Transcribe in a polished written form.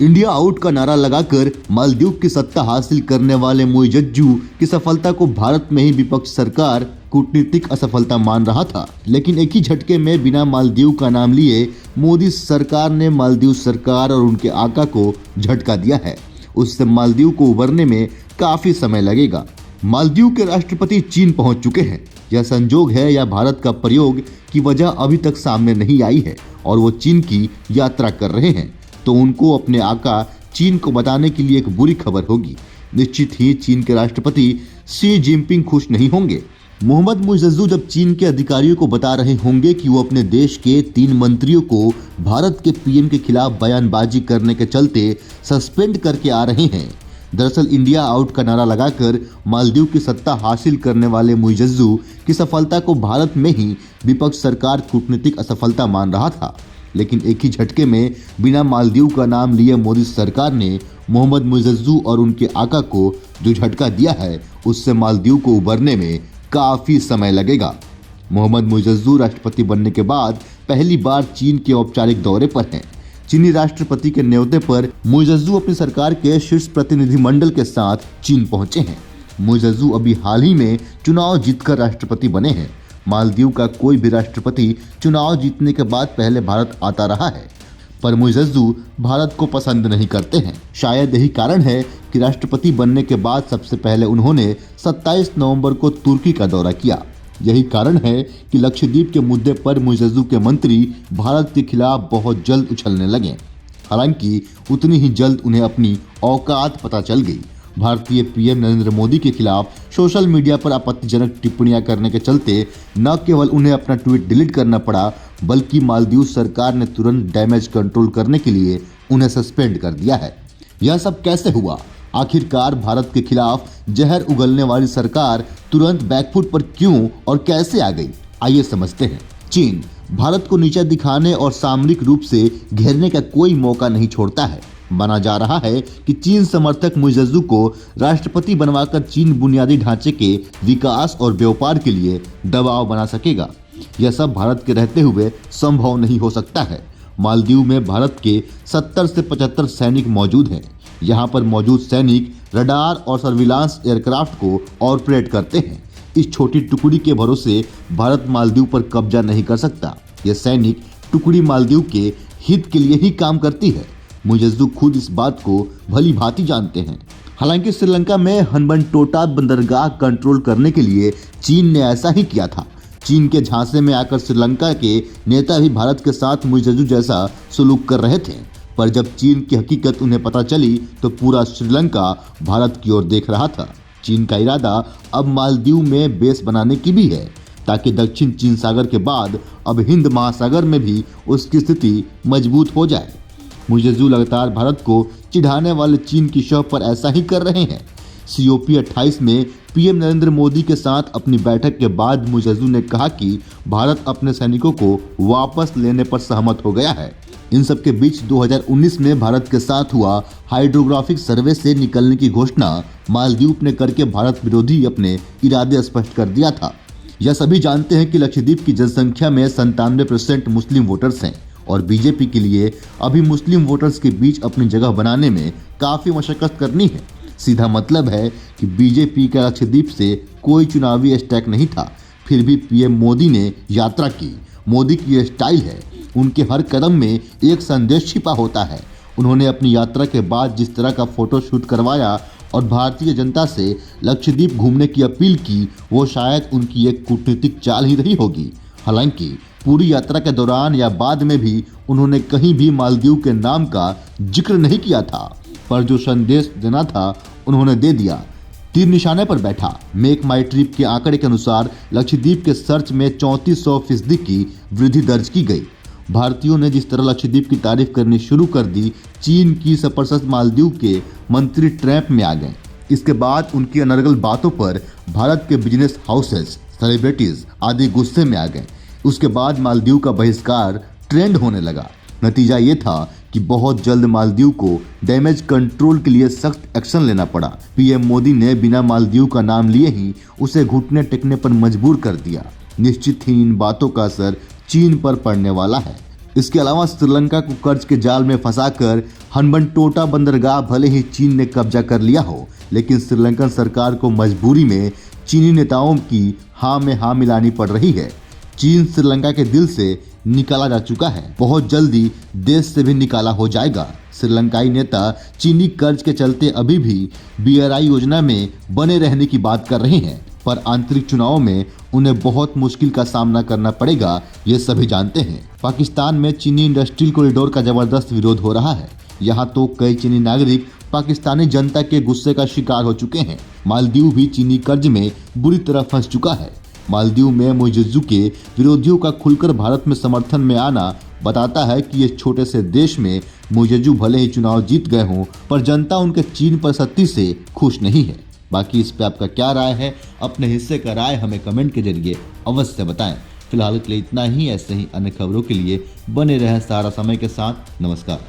India out का नारा लगाकर मालदीव की सत्ता हासिल करने वाले मुइज़्ज़ू की सफलता को भारत में ही विपक्ष सरकार कूटनीतिक असफलता मान रहा था। लेकिन एक ही झटके में बिना मालदीव का नाम लिए मोदी सरकार ने मालदीव सरकार और उनके आका को झटका दिया है। उससे मालदीव को उबरने में काफी समय लगेगा। मालदीव के राष्ट्रपति चीन पहुंच चुके हैं। यह संजोग है या भारत का प्रयोग की वजह अभी तक सामने नहीं आई है और वो चीन की यात्रा कर रहे हैं, तो उनको अपने आका चीन को बताने के लिए एक बुरी खबर होगी। निश्चित ही चीन के राष्ट्रपति शी जिनपिंग खुश नहीं होंगे। मोहम्मद मुइज़्ज़ू जब चीन के अधिकारियों को बता रहे होंगे कि वो अपने देश के 3 मंत्रियों को भारत के पीएम के खिलाफ बयानबाजी करने के चलते सस्पेंड करके आ रहे हैं। दरअसल इंडिया आउट का नारा लगाकर मालदीव की सत्ता हासिल करने वाले मुइज़्ज़ू की सफलता को भारत में ही विपक्ष सरकार कूटनीतिक असफलता मान रहा था। लेकिन एक ही झटके में बिना मालदीव का नाम लिए मोदी सरकार ने मोहम्मद मुइज़्ज़ू और उनके आका को जो झटका दिया है, उससे मालदीव को उबरने में काफी समय लगेगा। मोहम्मद मुइज़्ज़ू राष्ट्रपति बनने के बाद पहली बार चीन के औपचारिक दौरे पर हैं। चीनी राष्ट्रपति के न्योते पर मुइज़्ज़ू अपनी सरकार के शीर्ष प्रतिनिधिमंडल के साथ चीन पहुंचे हैं। मुइज़्ज़ू अभी हाल ही में चुनाव जीतकर राष्ट्रपति बने हैं। मालदीव का कोई भी राष्ट्रपति चुनाव जीतने के बाद पहले भारत आता रहा है, पर मुइज़्ज़ू भारत को पसंद नहीं करते हैं। शायद यही कारण है कि राष्ट्रपति बनने के बाद सबसे पहले उन्होंने 27 नवंबर को तुर्की का दौरा किया। यही कारण है कि लक्षद्वीप के मुद्दे पर मुइज़्ज़ू के मंत्री भारत के खिलाफ बहुत जल्द उछलने लगे। हालांकि उतनी ही जल्द उन्हें अपनी औकात पता चल गई। भारतीय पीएम नरेंद्र मोदी के खिलाफ सोशल मीडिया पर आपत्तिजनक टिप्पणियां करने के चलते न केवल उन्हें अपना ट्वीट डिलीट करना पड़ा, बल्कि मालदीव सरकार ने तुरंत डैमेज कंट्रोल करने के लिए उन्हें सस्पेंड कर दिया है। यह सब कैसे हुआ? आखिरकार भारत के खिलाफ जहर उगलने वाली सरकार तुरंत बैकफुट पर क्यों और कैसे आ गई? आइए समझते हैं। चीन भारत को नीचा दिखाने और सामरिक रूप से घेरने का कोई मौका नहीं छोड़ता है। माना जा रहा है कि चीन समर्थक मुइज़्ज़ू को राष्ट्रपति बनवाकर चीन बुनियादी ढांचे के विकास और व्यापार के लिए दबाव बना सकेगा। यह सब भारत के रहते हुए संभव नहीं हो सकता है। मालदीव में भारत के 70 से 75 सैनिक मौजूद हैं। यहाँ पर मौजूद सैनिक रडार और सर्विलांस एयरक्राफ्ट को ऑपरेट करते हैं। इस छोटी टुकड़ी के भरोसे भारत मालदीव पर कब्जा नहीं कर सकता। यह सैनिक टुकड़ी मालदीव के हित के लिए ही काम करती है। मुइज़्ज़ू खुद इस बात को भली भांति जानते हैं। हालांकि श्रीलंका में हम्बनटोटा बंदरगाह कंट्रोल करने के लिए चीन ने ऐसा ही किया था। चीन के झांसे में आकर श्रीलंका के नेता भी भारत के साथ मुइज़्ज़ू जैसा सलूक कर रहे थे, पर जब चीन की हकीकत उन्हें पता चली तो पूरा श्रीलंका भारत की ओर देख रहा था। चीन का इरादा अब मालदीव में बेस बनाने की भी है, ताकि दक्षिण चीन सागर के बाद अब हिंद महासागर में भी उसकी स्थिति मजबूत हो जाए। मुइज़्ज़ू लगातार भारत को चिढ़ाने वाले चीन की शव पर ऐसा ही कर रहे हैं। COP 28 में पीएम नरेंद्र मोदी के साथ अपनी बैठक के बाद मुइज़्ज़ू ने कहा कि भारत अपने सैनिकों को वापस लेने पर सहमत हो गया है। इन सब के बीच 2019 में भारत के साथ हुआ हाइड्रोग्राफिक सर्वे से निकलने की घोषणा मालदीव ने करके भारत विरोधी अपने इरादे स्पष्ट कर दिया था। यह सभी जानते हैं कि लक्षद्वीप की जनसंख्या में 97% मुस्लिम वोटर्स हैं और बीजेपी के लिए अभी मुस्लिम वोटर्स के बीच अपनी जगह बनाने में काफ़ी मशक्कत करनी है। सीधा मतलब है कि बीजेपी का लक्षद्वीप से कोई चुनावी स्टैक नहीं था, फिर भी पीएम मोदी ने यात्रा की। मोदी की ये स्टाइल है, उनके हर कदम में एक संदेश छिपा होता है। उन्होंने अपनी यात्रा के बाद जिस तरह का फोटो शूट करवाया और भारतीय जनता से लक्षद्वीप घूमने की अपील की, वो शायद उनकी एक कूटनीतिक चाल ही रही होगी। हालांकि पूरी यात्रा के दौरान या बाद में भी उन्होंने कहीं भी मालदीव के नाम का जिक्र नहीं किया था, पर जो संदेश देना था उन्होंने दे दिया। तीर निशाने पर बैठा। मेक माई ट्रिप के आंकड़े के अनुसार लक्षद्वीप के सर्च में 3400% की वृद्धि दर्ज की गई। भारतीयों ने जिस तरह लक्षद्वीप की तारीफ करनी शुरू कर दी, चीन की जबरदस्त मालदीव के मंत्री ट्रैप में आ गए। इसके बाद उनकी अनर्गल बातों पर भारत के बिजनेस हाउसेस, सेलिब्रिटीज आदि गुस्से में आ गए। उसके बाद मालदीव का बहिष्कार ट्रेंड होने लगा। नतीजा ये था कि बहुत जल्द मालदीव को डैमेज कंट्रोल के लिए सख्त एक्शन लेना पड़ा। पीएम मोदी ने बिना मालदीव का नाम लिए ही उसे घुटने टेकने पर मजबूर कर दिया। निश्चित ही इन बातों का असर चीन पर पड़ने वाला है। इसके अलावा श्रीलंका को कर्ज के जाल में फंसाकर हम्बनटोटा बंदरगाह भले ही चीन ने कब्जा कर लिया हो, लेकिन श्रीलंकन सरकार को मजबूरी में चीनी नेताओं की हाँ में हाँ मिलानी पड़ रही है। चीन श्रीलंका के दिल से निकाला जा चुका है, बहुत जल्दी देश से भी निकाला हो जाएगा। श्रीलंकाई नेता चीनी कर्ज के चलते अभी भी BRI योजना में बने रहने की बात कर रहे हैं, पर आंतरिक चुनावों में उन्हें बहुत मुश्किल का सामना करना पड़ेगा, ये सभी जानते हैं। पाकिस्तान में चीनी इंडस्ट्रियल कॉरिडोर का जबरदस्त विरोध हो रहा है। यहाँ तो कई चीनी नागरिक पाकिस्तानी जनता के गुस्से का शिकार हो चुके हैं। मालदीव भी चीनी कर्ज में बुरी तरह फंस चुका है। मालदीव में मुइज़्ज़ू के विरोधियों का खुलकर भारत में समर्थन में आना बताता है कि इस छोटे से देश में मुइज़्ज़ू भले ही चुनाव जीत गए हों, पर जनता उनके चीन पर सख्ती से खुश नहीं है। बाकी इस पे आपका क्या राय है? अपने हिस्से का राय हमें कमेंट के जरिए अवश्य बताएं। फिलहाल के लिए इतना ही। ऐसे ही अन्य खबरों के लिए बने रहें सहारा समय के साथ। नमस्कार।